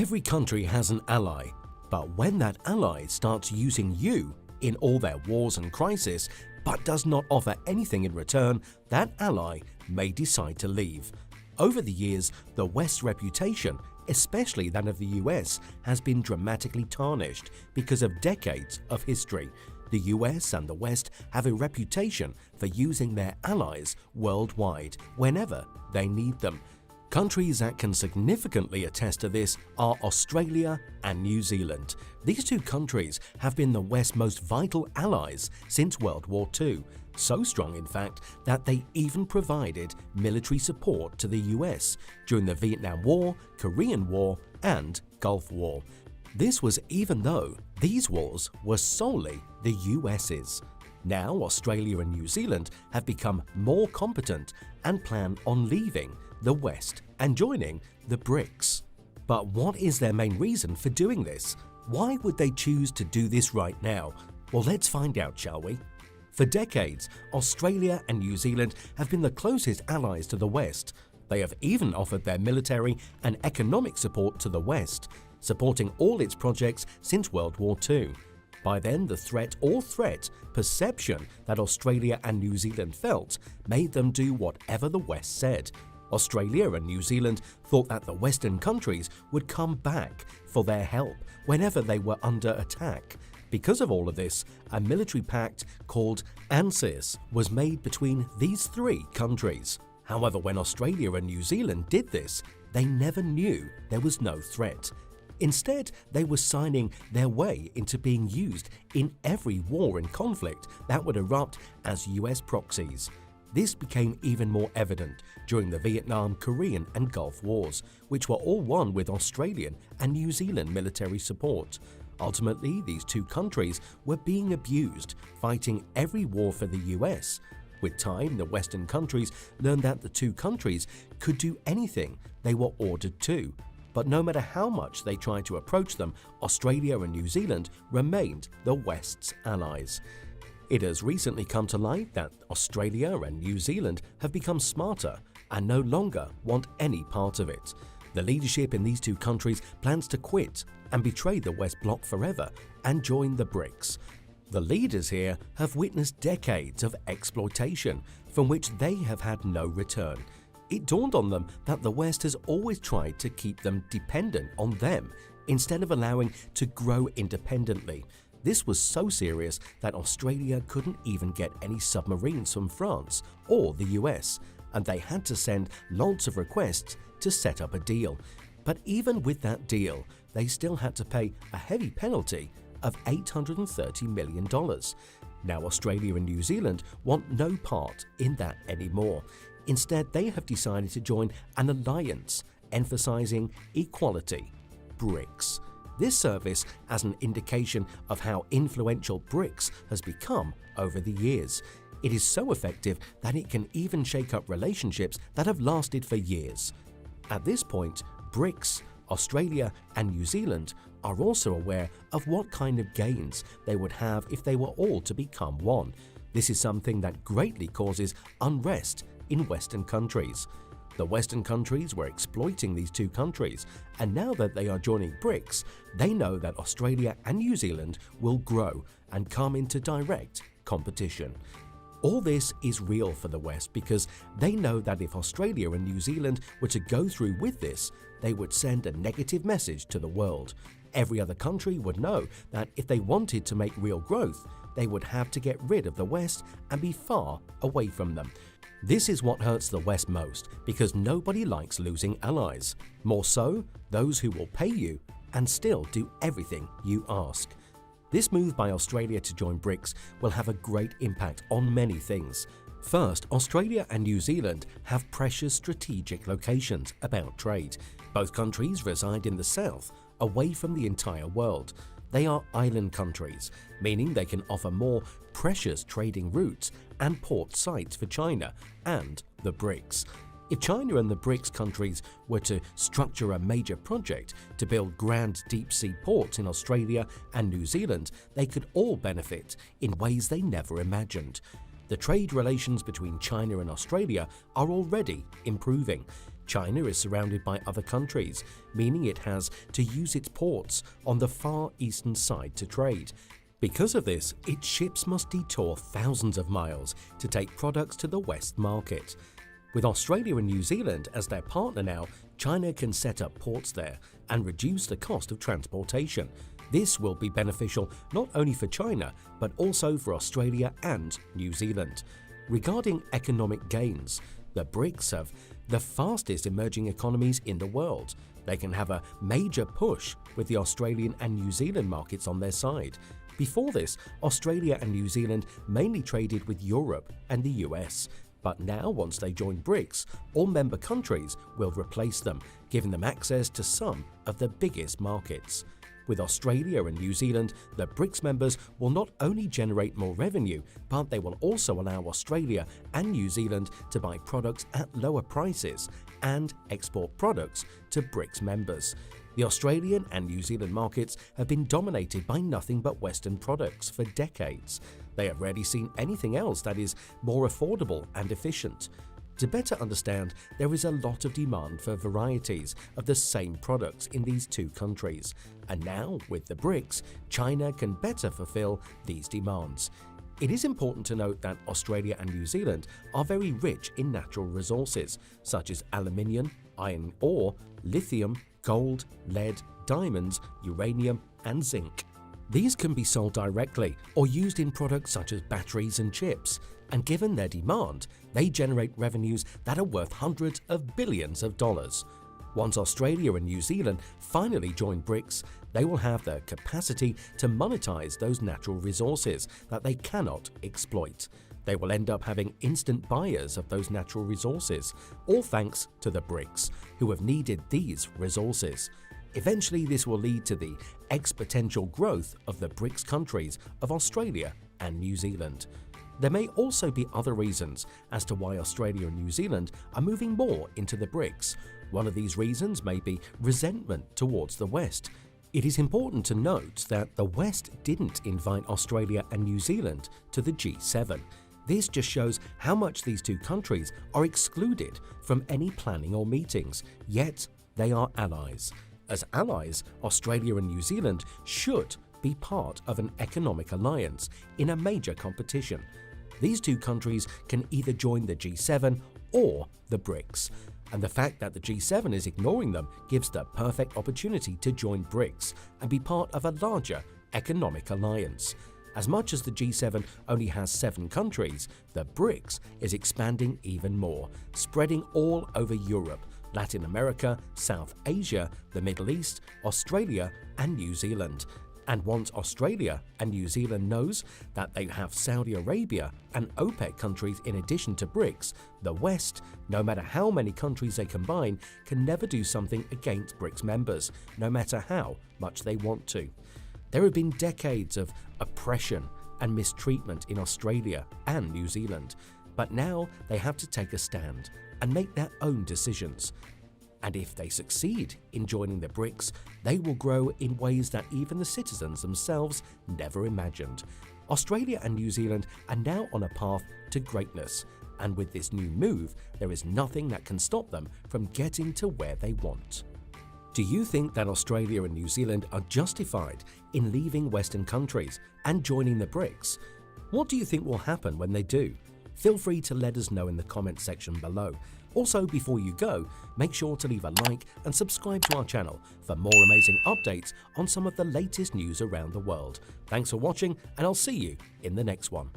Every country has an ally, but when that ally starts using you in all their wars and crises, but does not offer anything in return, that ally may decide to leave. Over the years, the West's reputation, especially that of the US, has been dramatically tarnished because of decades of history. The US and the West have a reputation for using their allies worldwide whenever they need them. Countries that can significantly attest to this are Australia and New Zealand. These two countries have been the West's most vital allies since World War II, so strong in fact that they even provided military support to the US during the Vietnam War, Korean War, and Gulf War. This was even though these wars were solely the US's. Now Australia and New Zealand have become more competent and plan on leaving the West and joining the BRICS. But what is their main reason for doing this? Why would they choose to do this right now? Well, let's find out, shall we? For decades, Australia and New Zealand have been the closest allies to the West. They have even offered their military and economic support to the West, supporting all its projects since World War II. By then, the threat perception that Australia and New Zealand felt made them do whatever the West said. Australia and New Zealand thought that the Western countries would come back for their help whenever they were under attack. Because of all of this, a military pact called ANZUS was made between these three countries. However, when Australia and New Zealand did this, they never knew there was no threat. Instead, they were signing their way into being used in every war and conflict that would erupt as US proxies. This became even more evident during the Vietnam, Korean, and Gulf Wars, which were all won with Australian and New Zealand military support. Ultimately, these two countries were being abused, fighting every war for the US. With time, the Western countries learned that the two countries could do anything they were ordered to. But no matter how much they tried to approach them, Australia and New Zealand remained the West's allies. It has recently come to light that Australia and New Zealand have become smarter and no longer want any part of it. The leadership in these two countries plans to quit and betray the West Bloc forever and join the BRICS. The leaders here have witnessed decades of exploitation from which they have had no return. It dawned on them that the West has always tried to keep them dependent on them instead of allowing to grow independently. This was so serious that Australia couldn't even get any submarines from France or the US, and they had to send lots of requests to set up a deal. But even with that deal, they still had to pay a heavy penalty of $830 million. Now Australia and New Zealand want no part in that anymore. Instead, they have decided to join an alliance emphasizing equality, BRICS. This serves as an indication of how influential BRICS has become over the years. It is so effective that it can even shake up relationships that have lasted for years. At this point, BRICS, Australia and New Zealand are also aware of what kind of gains they would have if they were all to become one. This is something that greatly causes unrest in Western countries. The Western countries were exploiting these two countries, and now that they are joining BRICS, they know that Australia and New Zealand will grow and come into direct competition. All this is real for the West because they know that if Australia and New Zealand were to go through with this, they would send a negative message to the world. Every other country would know that if they wanted to make real growth, they would have to get rid of the West and be far away from them. This is what hurts the West most because nobody likes losing allies. More so, those who will pay you and still do everything you ask. This move by Australia to join BRICS will have a great impact on many things. First, Australia and New Zealand have precious strategic locations about trade. Both countries reside in the south, away from the entire world. They are island countries, meaning they can offer more precious trading routes and port sites for China and the BRICS. If China and the BRICS countries were to structure a major project to build grand deep-sea ports in Australia and New Zealand, they could all benefit in ways they never imagined. The trade relations between China and Australia are already improving. China is surrounded by other countries, meaning it has to use its ports on the far eastern side to trade. Because of this, its ships must detour thousands of miles to take products to the West market. With Australia and New Zealand as their partner now, China can set up ports there and reduce the cost of transportation. This will be beneficial not only for China, but also for Australia and New Zealand. Regarding economic gains, the BRICS have the fastest emerging economies in the world. They can have a major push with the Australian and New Zealand markets on their side. Before this, Australia and New Zealand mainly traded with Europe and the US. But now, once they join BRICS, all member countries will replace them, giving them access to some of the biggest markets. With Australia and New Zealand, the BRICS members will not only generate more revenue, but they will also allow Australia and New Zealand to buy products at lower prices and export products to BRICS members. The Australian and New Zealand markets have been dominated by nothing but Western products for decades. They have rarely seen anything else that is more affordable and efficient. To better understand, there is a lot of demand for varieties of the same products in these two countries. And now, with the BRICS, China can better fulfill these demands. It is important to note that Australia and New Zealand are very rich in natural resources, such as aluminium, iron ore, lithium, gold, lead, diamonds, uranium, and zinc. These can be sold directly or used in products such as batteries and chips, and given their demand, they generate revenues that are worth hundreds of billions of dollars. Once Australia and New Zealand finally join BRICS, they will have the capacity to monetize those natural resources that they cannot exploit. They will end up having instant buyers of those natural resources, all thanks to the BRICS, who have needed these resources. Eventually, this will lead to the exponential growth of the BRICS countries of Australia and New Zealand. There may also be other reasons as to why Australia and New Zealand are moving more into the BRICS. One of these reasons may be resentment towards the West. It is important to note that the West didn't invite Australia and New Zealand to the G7. This just shows how much these two countries are excluded from any planning or meetings, yet they are allies. As allies, Australia and New Zealand should be part of an economic alliance in a major competition. These two countries can either join the G7 or the BRICS, and the fact that the G7 is ignoring them gives the perfect opportunity to join BRICS and be part of a larger economic alliance. As much as the G7 only has 7 countries, the BRICS is expanding even more, spreading all over Europe, Latin America, South Asia, the Middle East, Australia, and New Zealand. And once Australia and New Zealand knows that they have Saudi Arabia and OPEC countries in addition to BRICS, the West, no matter how many countries they combine, can never do something against BRICS members, no matter how much they want to. There have been decades of oppression and mistreatment in Australia and New Zealand, but now they have to take a stand and make their own decisions. And if they succeed in joining the BRICS, they will grow in ways that even the citizens themselves never imagined. Australia and New Zealand are now on a path to greatness, and with this new move, there is nothing that can stop them from getting to where they want. Do you think that Australia and New Zealand are justified in leaving Western countries and joining the BRICS? What do you think will happen when they do? Feel free to let us know in the comments section below. Also, before you go, make sure to leave a like and subscribe to our channel for more amazing updates on some of the latest news around the world. Thanks for watching, and I'll see you in the next one.